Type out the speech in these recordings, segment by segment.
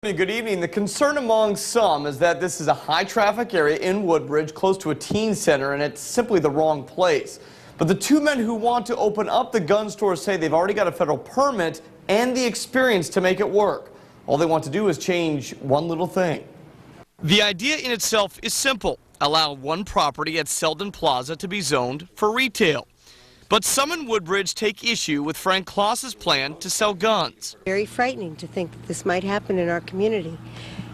Good evening. The concern among some is that this is a high traffic area in Woodbridge, close to a teen center, and it's simply the wrong place. But the two men who want to open up the gun store say they've already got a federal permit and the experience to make it work. All they want to do is change one little thing. The idea in itself is simple. Allow one property at Selden Plaza to be zoned for retail. But some in Woodbridge take issue with Frank Claus's plan to sell guns. Very frightening to think that this might happen in our community.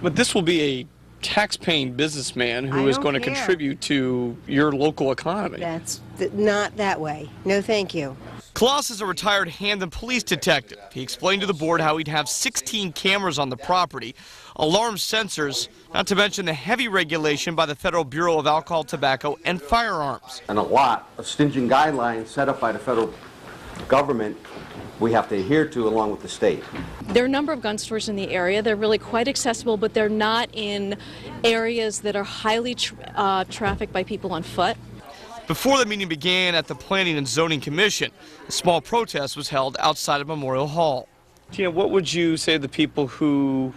But this will be a tax-paying businessman who is going to contribute to your local economy. That's not that way. No, thank you. Claus is a retired Hamden police detective. He explained to the board how he'd have 16 cameras on the property, alarm sensors, not to mention the heavy regulation by the Federal Bureau of Alcohol, Tobacco, and Firearms. And a lot of stringent guidelines set up by the federal government we have to adhere to along with the state. There are a number of gun stores in the area. They're really quite accessible, but they're not in areas that are highly trafficked by people on foot. Before the meeting began at the Planning and Zoning Commission, a small protest was held outside of Memorial Hall. Tina, what would you say to the people who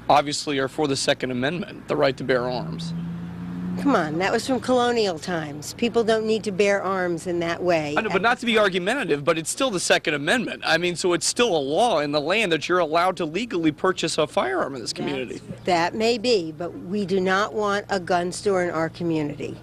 obviously are for the Second Amendment, the right to bear arms? Come on, that was from colonial times. People don't need to bear arms in that way. I know, but not to be argumentative, but it's still the Second Amendment. I mean, so it's still a law in the land that you're allowed to legally purchase a firearm in this community. That may be, but we do not want a gun store in our community.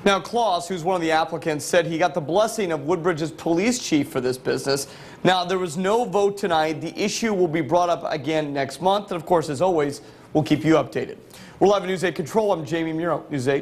Now, Claus, who's one of the applicants, said he got the blessing of Woodbridge's police chief for this business. Now, there was no vote tonight. The issue will be brought up again next month. And, of course, as always, we'll keep you updated. We're live at News 8 Control. I'm Jamie Muro, News 8.